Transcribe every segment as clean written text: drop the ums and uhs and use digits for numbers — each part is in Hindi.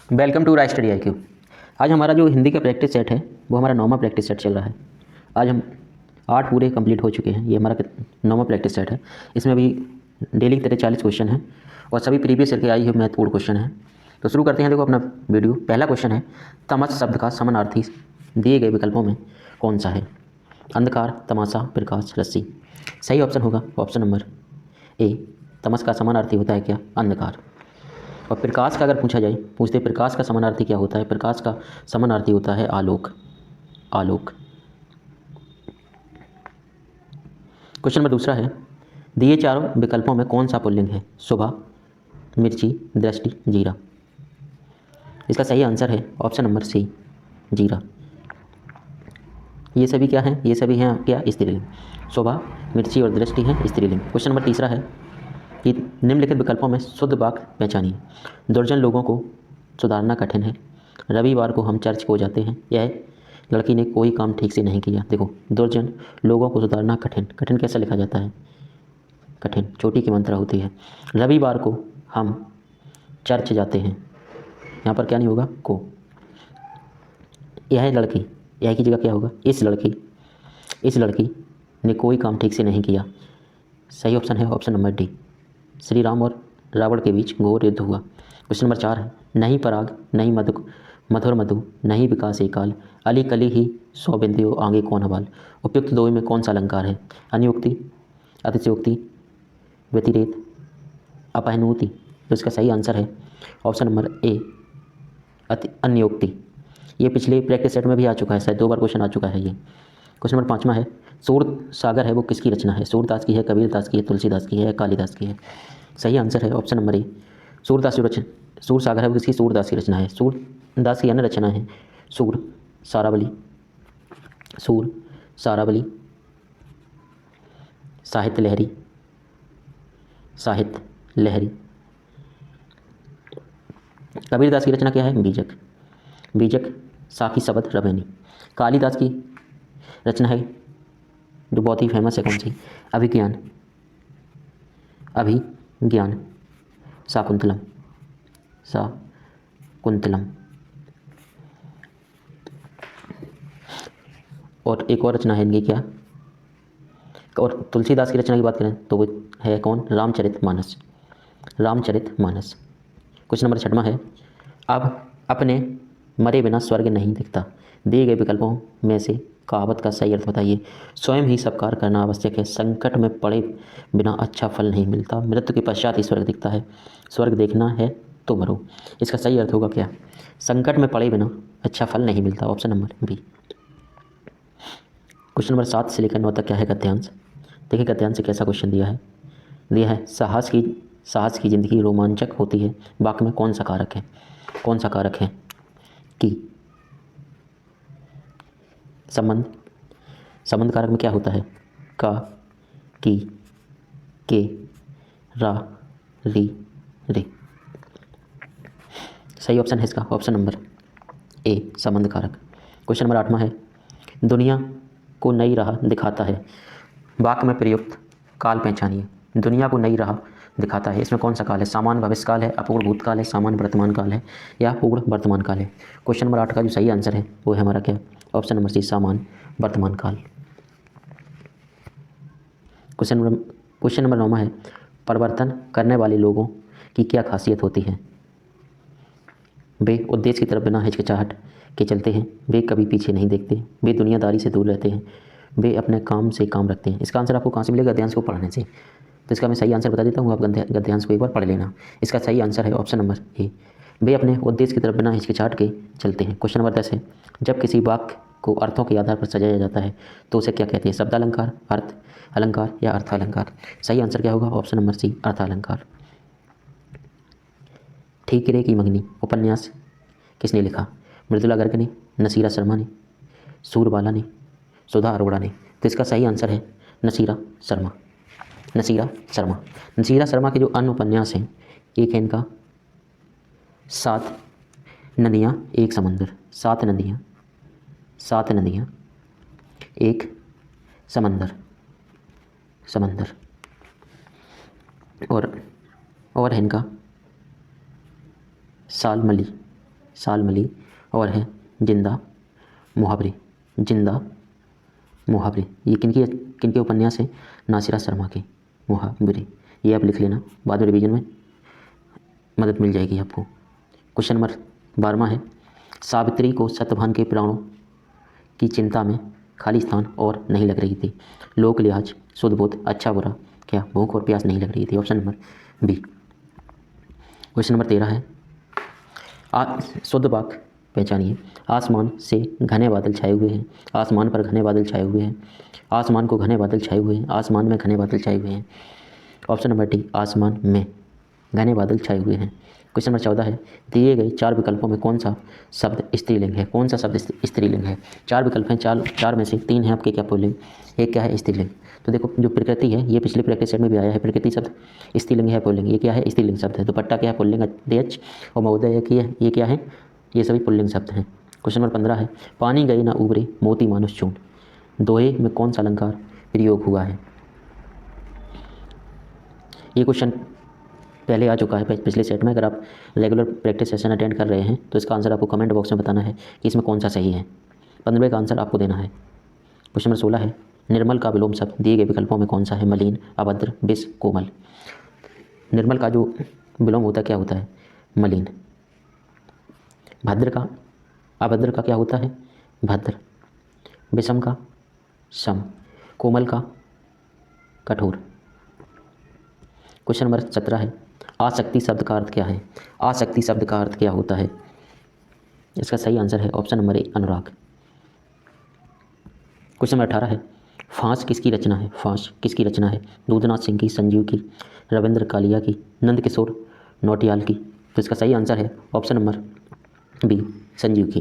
Welcome to Rai study IQ। आज हमारा जो हिंदी का प्रैक्टिस सेट है वो हमारा 9वां प्रैक्टिस सेट चल रहा है। आज हम 8 पूरे कंप्लीट हो चुके हैं। ये हमारा 9वां प्रैक्टिस सेट है। इसमें अभी डेली की तरह 40 क्वेश्चन हैं और सभी प्रीवियस ईयर के आई हुए महत्वपूर्ण क्वेश्चन हैं। तो शुरू करते हैं। देखो अपना वीडियो। पहला क्वेश्चन है, तमस शब्द का समानार्थी दिए गए विकल्पों में कौन सा है? अंधकार, तमाशा, प्रकाश, रस्सी। सही ऑप्शन होगा ऑप्शन नंबर ए। तमस का समानार्थी होता है क्या? अंधकार। और प्रकाश का अगर पूछा जाए, पूछते प्रकाश का समानार्थी क्या होता है? प्रकाश का समानार्थी होता है आलोक। आलोक। क्वेश्चन नंबर दूसरा है, दिए चारों विकल्पों में कौन सा पुल्लिंग है? सुबह, मिर्ची, दृष्टि, जीरा। इसका सही आंसर है ऑप्शन नंबर सी, जीरा। ये सभी क्या हैं? ये सभी हैं क्या? स्त्रीलिंग। सुबह, मिर्ची और दृष्टि हैं स्त्रीलिंग। क्वेश्चन नंबर तीसरा है कि निम्नलिखित विकल्पों में शुद्ध वाक्य पहचानिए। दुर्जन लोगों को सुधारना कठिन है। रविवार को हम चर्च को जाते हैं। यह लड़की ने कोई काम ठीक से नहीं किया। देखो, दुर्जन लोगों को सुधारना कठिन। कठिन कैसे लिखा जाता है? कठिन छोटी की मात्रा होती है। रविवार को हम चर्च जाते हैं, यहाँ पर क्या नहीं होगा? को। यह लड़की, यह की जगह क्या होगा? इस लड़की ने कोई काम ठीक से नहीं किया। सही ऑप्शन है option number D. Shri Ram और रावण के बीच घोर युद्ध हुआ। क्वेश्चन नंबर 4 है, नहीं पराग, नहीं मधुर मधु, नहीं विकास एकाल, अली कली ही सौ बिंदियो आगे कौन हवाल। उपयुक्त दो में कौन सा अलंकार है? अनुयुक्ति, अतिशयोक्ति, व्यतिरेक, अपहनुति। तो इसका सही आंसर है ऑप्शन नंबर ए, अन्योक्ति। ये पिछले प्रैक्टिस सेट में भी आ चुका है, शायद 2 बार क्वेश्चन आ चुका है ये। क्वेश्चन नंबर 5वां है, सूर सागर है वो किसकी रचना है? सूरदास की है, कबीरदास की है, तुलसीदास की है, कालिदास की है। सही आंसर है ऑप्शन नंबर ए, सूरदास की रचना। सूर सागर है वो किसकी? सूरदास की रचना है। सूरदास की अन्य रचना है सूर सारावली, सूर सारावली, साहित्य लहरी, साहित्य लहरी। कबीरदास की रचना क्या है? बीजक, बीजक, साखी शबद रवैनी। कालिदास की रचना है जो बहुत ही फेमस है, कौन सी? अभिज्ञान, अभिज्ञान, शाकुंतलम, शाकुंतलम। और एक और रचना है इनकी क्या? और तुलसीदास की रचना की बात करें तो वो है कौन? रामचरितमानस, रामचरितमानस। क्वेश्चन नंबर 6वां है, अब अपने मरे बिना स्वर्ग नहीं दिखता। दिए गए विकल्पों में से कहावत का सही अर्थ बताइए। स्वयं ही सब कार्य करना आवश्यक है। संकट में पड़े बिना अच्छा फल नहीं मिलता। मृत्यु के पश्चात ही स्वर्ग दिखता है। स्वर्ग देखना है तो मरो। इसका सही अर्थ होगा क्या? संकट में पड़े बिना अच्छा फल नहीं मिलता। Option number B. Question number 7 से लेकर 9 तक क्या है गद्यांश? देखिए गद्यांश से कैसा क्वेश्चन दिया है। दिया है, साहस की जिंदगी रोमांचक होती है। वाक्य में कौन सा कारक है? कौन सा कारक है? की। संबंध कारक में क्या होता है? का, की, के, रा, री, रे। सही ऑप्शन है इसका ऑप्शन नंबर ए, संबंध कारक। क्वेश्चन नंबर 8वां है, दुनिया को नई राह दिखाता है। वाक्य में प्रयुक्त काल पहचानिए। दुनिया को नई राह दिखाता है, इसमें कौन सा काल है? सामान्य भविष्यकाल है, अपूर्ण भूतकाल है, सामान्य वर्तमान काल है या पूर्ण वर्तमान काल है? क्वेश्चन नंबर 8 का जो सही आंसर है वो है हमारा क्या? ऑप्शन नंबर सी, सामान्य वर्तमान काल। क्वेश्चन नंबर 9 है, परिवर्तन करने वाले लोगों की क्या खासियत होती है? वे उद्देश्य की तरफ बिना हिचकिचाहट के चलते हैं। वे कभी पीछे नहीं देखते। वे दुनियादारी से दूर रहते हैं। वे अपने काम से काम रखते हैं। इसका आंसर आपको कहाँ से मिलेगा? गद्यांश को पढ़ने से। तो इसका मैं सही आंसर बता देता हूँ, आप गद्यांश को एक बार पढ़ लेना। इसका सही आंसर है ऑप्शन नंबर ए, वे अपने उद्देश्य की तरफ बिना हिचकिचाहट के चलते हैं। क्वेश्चन नंबर 10 है, जब किसी वाक्य को अर्थों के आधार पर सजाया जाता है तो उसे क्या कहते हैं? शब्दालंकार, अर्थ अलंकार या अर्थालंकार? सही आंसर क्या होगा? ऑप्शन नंबर सी, अर्थालंकार। ठीकरे की मंगनी उपन्यास किसने लिखा? मृदुला गर्ग ने, नसीरा शर्मा ने, सूरबाला ने, सुधा अरोड़ा ने। तो इसका सही आंसर है नसीरा शर्मा, नसीरा शर्मा। नसीरा शर्मा के जो अन्य उपन्यास हैं, एक है इनका 7 नदियाँ एक समंदर, 7 नदियाँ, 7 नदियाँ एक समंदर, समंदर। और है इनका सालमली, सालमली और है जिंदा मुहावरे। जिंदा मुहावरे ये किनके उपन्यास है? नासिरा शर्मा के मुहावरे। ये आप लिख लेना, बाद में रिवीजन में मदद मिल जाएगी आपको। क्वेश्चन नंबर 12वां है, सावित्री को सत्यभान के प्राणों की चिंता में खाली स्थान और नहीं लग रही थी। लोक लिहाज, शुद्ध बोध, अच्छा बुरा, क्या भूख और प्यास नहीं लग रही थी। Option number B. Question number 13 है, शुद्ध वाक्य पहचानिए। आसमान से घने बादल छाए हुए हैं। आसमान पर घने बादल छाए हुए हैं। आसमान को घने बादल छाए हुए हैं। आसमान में घने बादल छाए हुए हैं। ऑप्शन नंबर डी, आसमान में घने बादल छाए हुए हैं। क्वेश्चन नंबर 14 है, दिए गए 4 विकल्पों में कौन सा शब्द स्त्रीलिंग है? कौन सा शब्द स्त्रीलिंग है? 4 विकल्प हैं, 4 में से 3 हैं आपके क्या पुल्लिंग, एक क्या है स्त्रीलिंग। तो देखो जो प्रकृति है ये पिछले प्रैक्टिस सेट में भी आया है, प्रकृति शब्द स्त्रीलिंग है पुल्लिंग, ये क्या है स्त्रीलिंग शब्द है। दुपट्टा क्या है पुल्लिंग अध्यक्ष, और महोदय ये क्या है, ये सभी पुल्लिंग शब्द हैं। क्वेश्चन नंबर 15 है, पानी गए ना उबरे मोती मानुष चूर्ण, दोहे में कौन सा अलंकार प्रयोग हुआ है? ये क्वेश्चन पहले आ चुका है पिछले सेट में। अगर आप रेगुलर प्रैक्टिस सेशन अटेंड कर रहे हैं तो इसका आंसर आपको कमेंट बॉक्स में बताना है कि इसमें कौन सा सही है। 15वें का आंसर आपको देना है। क्वेश्चन नंबर 16 है, निर्मल का विलोम शब्द दिए गए विकल्पों में कौन सा है? मलिन, अभद्र, विष, कोमल। निर्मल का जो विलोम होता है क्या होता है? मलिन। अभद्र का क्या होता है? भद्र। विषम का सम। कोमल का कठोर। क्वेश्चन नंबर 17 है, आसक्ति शब्द का अर्थ क्या है? आसक्ति शब्द का अर्थ क्या होता है? इसका सही आंसर है option number A, Anurag. Question number 18 है, फांस किसकी रचना है? फांस किसकी रचना है? दूधनाथ सिंह की, संजीव की, रविंद्र कालिया की, नंदकिशोर नौटियाल की। तो इसका सही आंसर है ऑप्शन नंबर बी, संजीव की।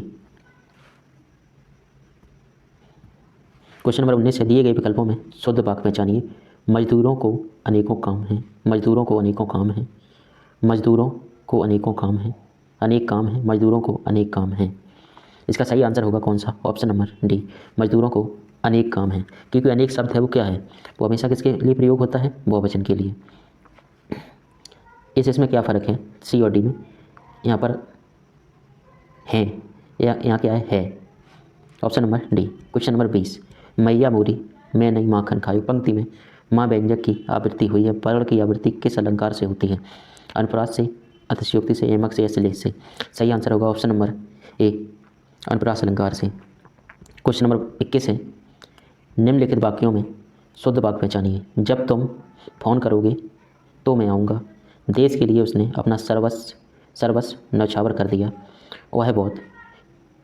क्वेश्चन नंबर 19 है, दिए गए विकल्पों में शुद्ध वाक्य पहचानिए। मजदूरों को अनेकों काम हैं। मजदूरों को अनेकों काम हैं। मजदूरों को अनेकों काम हैं। अनेक काम हैं, मजदूरों को अनेक काम हैं। इसका सही आंसर होगा कौन सा? ऑप्शन नंबर डी, मजदूरों को अनेक काम हैं। क्योंकि अनेक शब्द है वो क्या है? वो हमेशा किसके लिए प्रयोग होता है? बहुवचन के लिए। इसमें क्या फ़र्क है सी और डी में? यहाँ पर हैं या यहाँ क्या है? Option number D. Question number 20, मैया मोरी मैं नहीं माखन खाई, पंक्ति में माँ व्यंजक की आवृत्ति हुई है। पर्ण की आवृत्ति किस अलंकार से होती है? अनुप्रास से, अतिशयोक्ति से, यमक से या श्लेष से। सही आंसर होगा ऑप्शन नंबर ए, अनुप्रास अलंकार से। क्वेश्चन नंबर 21 है, निम्नलिखित वाक्यों में शुद्ध वाक्य पहचानिए। जब तुम फ़ोन करोगे तो मैं आऊँगा। देश के लिए उसने अपना सर्वस्व न्यौछावर कर दिया। वह बहुत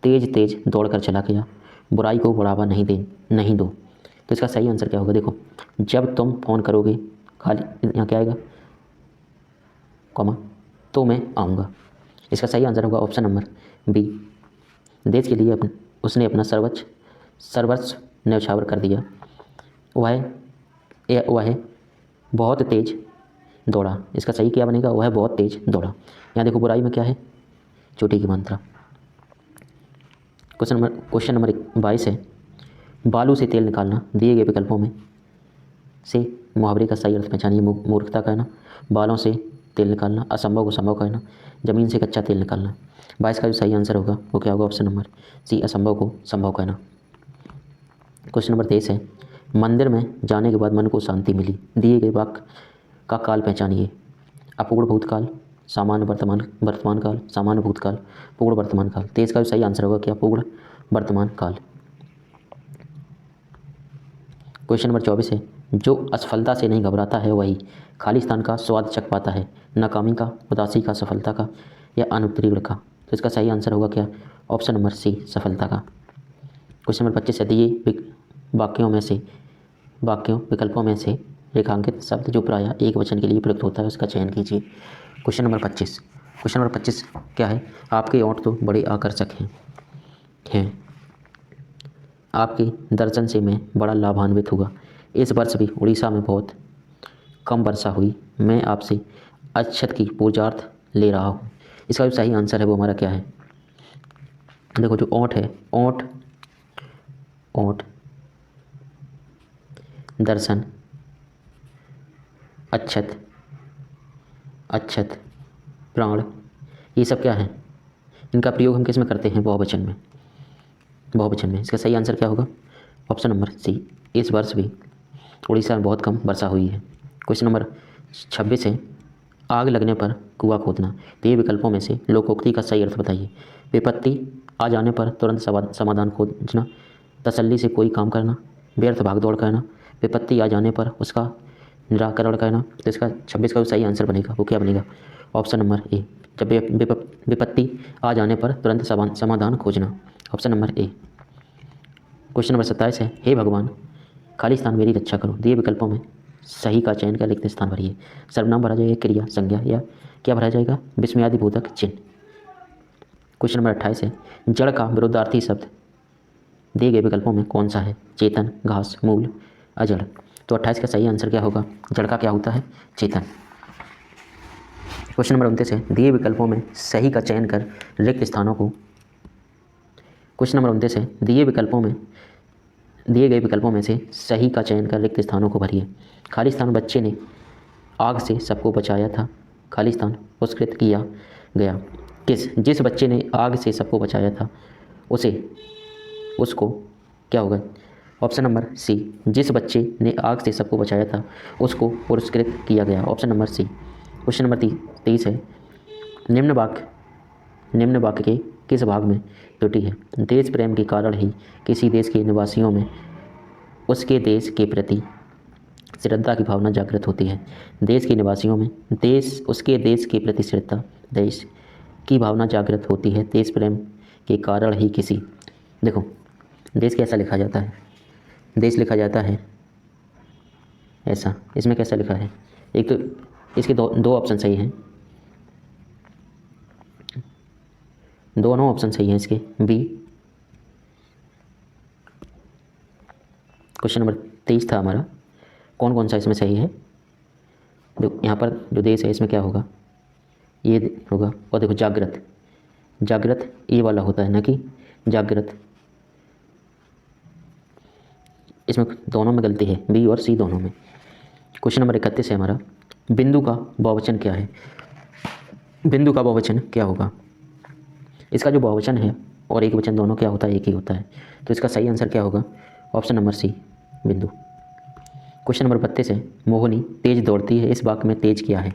तेज दौड़ कर चला गया। बुराई को बढ़ावा नहीं दो। तो इसका सही आंसर क्या होगा? देखो, जब तुम फ़ोन करोगे, खाली यहाँ क्या आएगा, कॉमा, तो मैं आऊँगा। इसका सही आंसर होगा ऑप्शन नंबर बी, देश के लिए उसने अपना सर्वस्व न्यौछावर कर दिया। वह बहुत तेज दौड़ा। इसका सही क्या बनेगा? वह बहुत तेज दौड़ा। यहाँ देखो बुराई में क्या है? चोटी की मात्रा। क्वेश्चन नंबर 22 है, बालू से तेल निकालना। दिए गए विकल्पों में से मुहावरे का सही अर्थ पहचानिए। मूर्खता कहना, बालों से तेल निकालना, असंभव को संभव कहना, ज़मीन से कच्चा तेल निकालना। 22 का जो सही आंसर होगा वो क्या होगा? ऑप्शन नंबर सी, असंभव को संभव कहना। क्वेश्चन नंबर 23 है, मंदिर में जाने के बाद मन को शांति मिली। दिए गए वाक्य का काल पहचानिए। अपूर्ण भूतकाल, सामान्य वर्तमान काल, सामान्य भूतकाल, पूर्ण वर्तमान काल। 23 का जो सही आंसर होगा क्या? पूर्ण वर्तमान काल। क्वेश्चन नंबर 24 है, जो असफलता से नहीं घबराता है वही खाली स्थान का स्वाद चख पाता है। नाकामी का, उदासी का, सफलता का या अनुत्तीर्ण का। तो इसका सही आंसर होगा क्या? ऑप्शन नंबर सी, सफलता का। क्वेश्चन नंबर 25 है, दिए विकल्पों में से रेखांकित शब्द जो प्रायः एक वचन के लिए प्रयुक्त होता है उसका चयन कीजिए। क्वेश्चन नंबर 25 क्या है? आपके ओंठ तो बड़े आकर्षक हैं। आपके दर्शन से मैं बड़ा लाभान्वित हुआ। इस वर्ष भी उड़ीसा में बहुत कम वर्षा हुई। मैं आपसे अक्षत की पूजार्थ ले रहा हूँ। इसका जो सही आंसर है वो हमारा क्या है? देखो जो ओंठ है, ओंठ, दर्शन, अक्षत, प्राण, ये सब क्या है? इनका प्रयोग हम किस में करते हैं? बहुवचन में। बहुवचन में। इसका सही आंसर क्या होगा? Option number C. इस वर्ष भी उड़ीसा में बहुत कम वर्षा हुई है। क्वेश्चन नंबर 26 है, आग लगने पर कुआं खोदना। तो ये विकल्पों में से लोकोक्ति का सही अर्थ बताइए। विपत्ति आ जाने पर तुरंत समाधान खोजना, तसल्ली से कोई काम करना, व्यर्थ भागदौड़ करना, विपत्ति आ जाने पर उसका निराकरण करना। तो इसका 26 का जो सही आंसर बनेगा वो क्या बनेगा? Option number A. जब विपत्ति आ जाने पर तुरंत समाधान खोजना। Option number A. Question number 27 है, हे भगवान खाली स्थान मेरी रक्षा करो। दिए विकल्पों में सही का चयन कर रिक्त स्थान भरिए। सर्वनाम भरा जाएगा, क्रिया, संज्ञा, या क्या भरा जाएगा? विस्मयादि बोधक चिन्ह। क्वेश्चन नंबर 28 है, जड़ का विरुद्धार्थी शब्द दिए गए विकल्पों में कौन सा है? चेतन, घास, मूल, अजड़। तो 28 का सही आंसर क्या होगा? जड़ का क्या होता है? चेतन। क्वेश्चन नंबर 29 है, दिए विकल्पों में सही का चयन कर रिक्त स्थानों को। क्वेश्चन नंबर 29 है, दिए गए विकल्पों में से सही का चयन कर रिक्त स्थानों को भरिए। खाली स्थान, बच्चे ने आग से सबको बचाया था। खाली स्थान पुरस्कृत किया गया जिस बच्चे ने आग से सबको बचाया था उसको क्या होगा? Option number C. जिस बच्चे ने आग से सबको बचाया था उसको पुरस्कृत किया गया। Option number C. Question number 23 है, निम्न वाक्य के किस भाग में त्रुटि है? देश प्रेम के कारण ही किसी देश के निवासियों में उसके देश के प्रति श्रद्धा की भावना जागृत होती है। देश के निवासियों में उसके देश के प्रति श्रद्धा, देश की भावना जागृत होती है। देश प्रेम के कारण ही किसी, देखो देश कैसा लिखा जाता है? देश लिखा जाता है ऐसा। इसमें कैसा लिखा है? एक तो इसके दो ऑप्शन सही हैं, दोनों ऑप्शन सही हैं इसके। बी। क्वेश्चन नंबर 23 था हमारा, कौन कौन सा इसमें सही है? यहाँ पर जो देश है इसमें क्या होगा? ये होगा। और देखो जागृत ये वाला होता है ना कि जागृत। इसमें दोनों में गलती है, बी और सी दोनों में। क्वेश्चन नंबर 31 है हमारा, बिंदु का बहुवचन क्या है? बिंदु का बहुवचन क्या होगा? इसका जो बहुवचन है और एक वचन दोनों क्या होता है? एक ही होता है। तो इसका सही आंसर क्या होगा? ऑप्शन नंबर सी, बिंदु। क्वेश्चन नंबर 32 है, मोहिनी तेज दौड़ती है। इस वाक्य में तेज क्या है?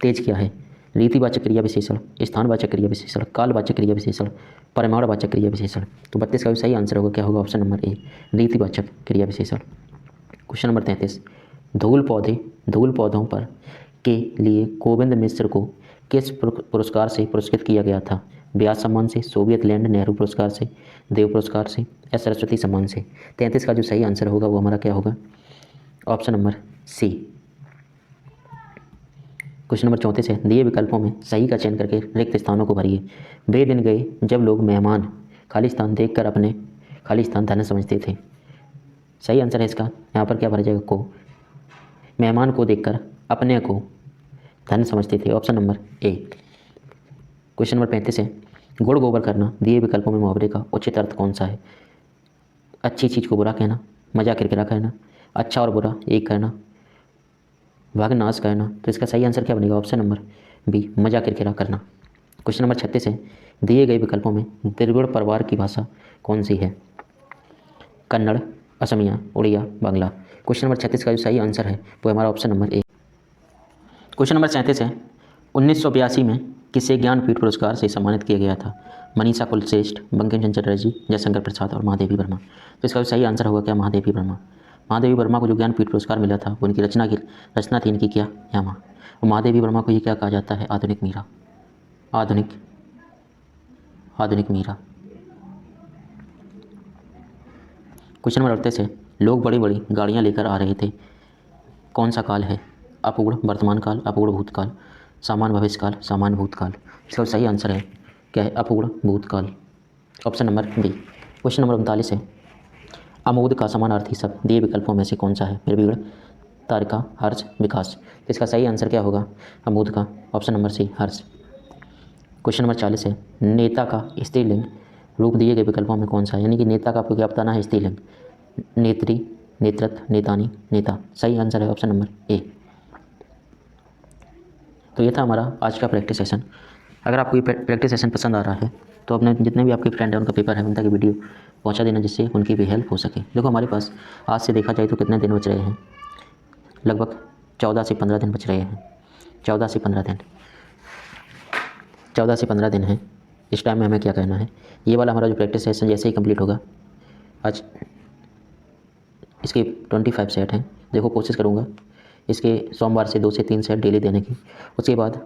तेज क्या है? रीतिवाचक क्रिया विशेषण, स्थानवाचक क्रिया विशेषण, कालवाचक क्रिया विशेषण, परिमाणवाचक क्रिया विशेषण। तो 32 का भी सही आंसर होगा क्या होगा? ऑप्शन नंबर ए, रीतिवाचक क्रिया विशेषण। क्वेश्चन नंबर 33, धूल पौधों पर के लिए गोविंद मिश्र को किस पुरस्कार से पुरस्कृत किया गया था? ब्याज सम्मान से, सोवियत लैंड नेहरू पुरस्कार से, देव पुरस्कार से, या सरस्वती सम्मान से। 33 का जो सही आंसर होगा वो हमारा क्या होगा? Option number C. Question number 34 है, दिए विकल्पों में सही का चयन करके रिक्त स्थानों को भरिए। वे दिन गए जब लोग मेहमान खाली स्थान देखकर अपने खाली स्थान धन्य समझते थे। सही आंसर है इसका, यहाँ पर क्या भरा जाएगा? को। मेहमान को देखकर अपने को धन्य समझते थे। Option number A. Question number 35 है, गुड़ गोबर करना। दिए विकल्पों में मुहावरे का उचित अर्थ कौन सा है? अच्छी चीज़ को बुरा कहना, मजाक किरकिरा करना, अच्छा और बुरा एक करना, भागनाश करना। तो इसका सही आंसर क्या बनेगा? ऑप्शन नंबर बी, मजाक किरकिरा करना। क्वेश्चन नंबर 36 है, दिए गए विकल्पों में त्रिगुण परिवार की भाषा कौन सी है? कन्नड़, असमिया, उड़िया, बांग्ला। क्वेश्चन नंबर 36 का जो सही आंसर है वो हमारा option number A. Question number 37 है, 1982 में किसे ज्ञानपीठ पुरस्कार से सम्मानित किया गया था? मनीषा कुलश्रेष्ठ, बंकिम चंद्र चटर्जी, जयशंकर प्रसाद और महादेवी वर्मा। तो इसका सही आंसर होगा क्या? महादेवी वर्मा। महादेवी वर्मा को जो ज्ञानपीठ पुरस्कार मिला था वो उनकी रचना थी इनकी क्या? यामा। और महादेवी वर्मा को ये क्या कहा जाता है? आधुनिक मीरा। आधुनिक मीरा। क्वेश्चन नंबर 38 है, लोग बड़ी बड़ी गाड़ियाँ लेकर आ रहे थे। कौन सा काल है? अपूर्ण वर्तमान काल, अपूर्ण भूतकाल, सामान्य भविष्यकाल, सामान्य भूतकाल। इसका सही आंसर है क्या है? अपूर्ण भूतकाल। Option number B. Question number 39 है, आमोद का समानार्थी शब्द दिए विकल्पों में से कौन सा है? निर्विघ्न, तारिका, हर्ष, विकास। तो इसका सही आंसर क्या होगा? आमोद का। ऑप्शन नंबर सी, हर्ष। क्वेश्चन नंबर 40 है, नेता का स्त्रीलिंग रूप दिए गए विकल्पों में कौन सा है? यानी कि नेता का आपको क्या बताना है? स्त्रीलिंग। नेत्री, नेतृत्व, नेतानी, नेता। सही आंसर है ऑप्शन नंबर ए। तो ये था हमारा आज का प्रैक्टिस सेशन। अगर आपको ये प्रैक्टिस सेशन पसंद आ रहा है तो अपने जितने भी आपके फ्रेंड हैं उनका पेपर है उन तक वीडियो पहुंचा देना, जिससे उनकी भी हेल्प हो सके। देखो हमारे पास आज से देखा जाए तो कितने दिन बच रहे हैं, लगभग 14 से 15 दिन बच रहे हैं। 14 से 15 दिन 14 से 15 दिन हैं। इस टाइम में हमें क्या करना है, ये वाला हमारा जो प्रैक्टिस सेशन जैसे ही कंप्लीट होगा, आज इसके 25 सेट हैं। देखो कोशिश करूँगा इसके सोमवार से 2 से 3 सेट डेली देने की। उसके बाद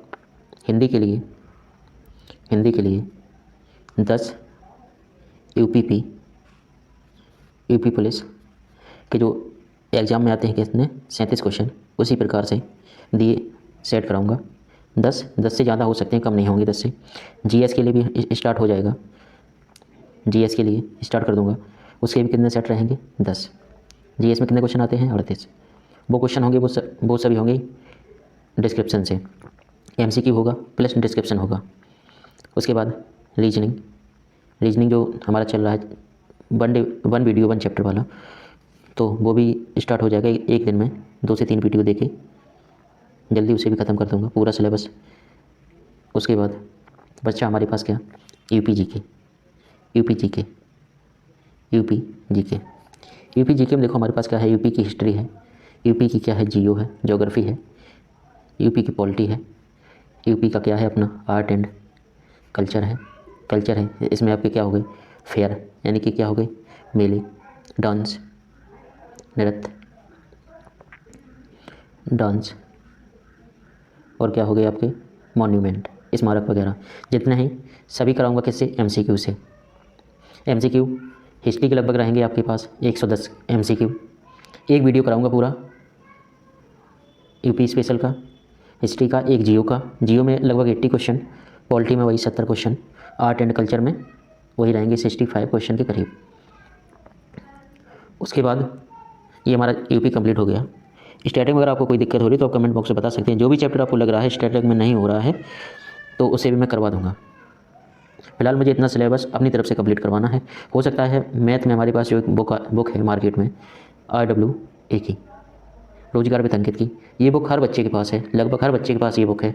हिंदी के लिए 10 यूपी पुलिस के जो एग्ज़ाम में आते हैं कितने 37 क्वेश्चन, उसी प्रकार से दिए सेट कराऊंगा। 10 से ज़्यादा हो सकते हैं, कम नहीं होंगे 10 से। जीएस के लिए भी स्टार्ट हो जाएगा, जीएस के लिए स्टार्ट कर दूंगा। उसके भी कितने सेट रहेंगे 10। जीएस में कितने क्वेश्चन आते हैं 38। वो क्वेश्चन होंगे वो सभी होंगे डिस्क्रिप्शन से, एमसीक्यू होगा प्लस डिस्क्रिप्शन होगा। उसके बाद रीजनिंग जो हमारा चल रहा है वन वीडियो 1 चैप्टर वाला, तो वो भी स्टार्ट हो जाएगा एक दिन में। 2 से 3 वीडियो देके जल्दी उसे भी ख़त्म कर दूंगा पूरा सिलेबस। उसके बाद बच्चा हमारे पास क्या, यूपी जीके में देखो हमारे पास क्या है, यूपी की हिस्ट्री है, यूपी की क्या है जियो है, ज्योग्राफी है, यूपी की पॉलिटी है, यूपी का क्या है अपना आर्ट एंड कल्चर है। इसमें आपके क्या हो गए फेयर, यानी कि क्या हो गए मेले, डांस, नृत्य, और क्या हो गए आपके मॉन्यूमेंट, स्मारक वगैरह, जितने हैं सभी कराऊंगा किससे, एमसीक्यू से। एमसीक्यू हिस्ट्री के लगभग रहेंगे आपके पास 110 एमसीक्यू। एक वीडियो कराऊंगा पूरा यूपी स्पेशल का, हिस्ट्री का एक, जियो में लगभग 80 क्वेश्चन, पॉलिटी में वही 70 क्वेश्चन, आर्ट एंड कल्चर में वही रहेंगे 65 क्वेश्चन के करीब। उसके बाद ये हमारा यूपी कंप्लीट हो गया। स्टैटिक में अगर आपको कोई दिक्कत हो रही तो आप कमेंट बॉक्स में बता सकते हैं। जो भी चैप्टर आपको लग रहा है स्टैटिक में नहीं हो रहा है तो उसे भी मैं करवा दूंगा। फिलहाल मुझे इतना सिलेबस अपनी तरफ से कंप्लीट करवाना है। हो सकता है मैथ में हमारे पास जो एक बुक है मार्केट में RWA की, रोजगार वित्त अंकित की, ये बुक हर बच्चे के पास है, लगभग हर बच्चे के पास ये बुक है।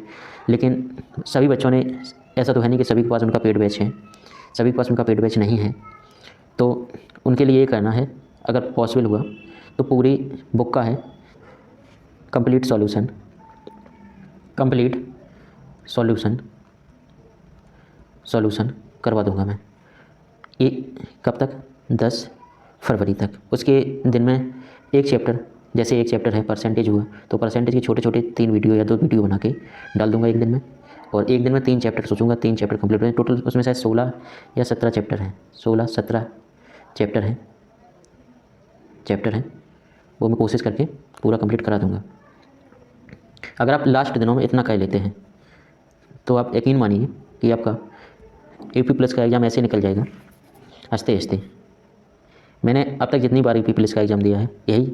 लेकिन सभी बच्चों ने, ऐसा तो है नहीं कि सभी के पास उनका पेड बैच है, सभी के पास उनका पेड बैच नहीं है। तो उनके लिए ये करना है, अगर पॉसिबल हुआ तो पूरी बुक का है कंप्लीट सॉल्यूशन करवा दूंगा मैं। ये कब तक, 10 फरवरी तक। उसके दिन में एक चैप्टर, जैसे एक चैप्टर है परसेंटेज हुआ तो परसेंटेज के छोटे छोटे 3 वीडियो या 2 वीडियो बना के डाल दूंगा एक दिन में। और एक दिन में 3 चैप्टर सोचूंगा, 3 चैप्टर कंप्लीट हो। टोटल उसमें शायद 16 या 17 चैप्टर हैं, 16-17 चैप्टर हैं, वो मैं कोशिश करके पूरा कंप्लीट करा दूंगा। अगर आप लास्ट दिनों में इतना कर लेते हैं तो आप यकीन मानिए कि आपका यूपी प्लस का एग्ज़ाम ऐसे निकल जाएगा हंसते हंसते। मैंने अब तक जितनी बार यूपी पुलिस का एग्ज़ाम दिया है यही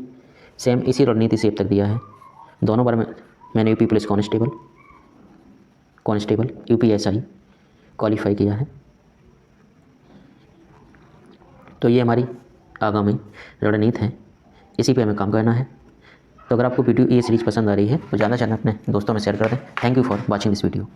सेम इसी रणनीति से अब तक दिया है। दोनों बार मैंने UP police constable UPSI qualify किया है। तो ये हमारी आगामी रणनीति है, इसी पे हमें काम करना है। तो अगर आपको वीडियो ये सीरीज़ पसंद आ रही है तो ज़्यादा से ज़्यादा अपने दोस्तों में शेयर कर दें। Thank you for watching this video.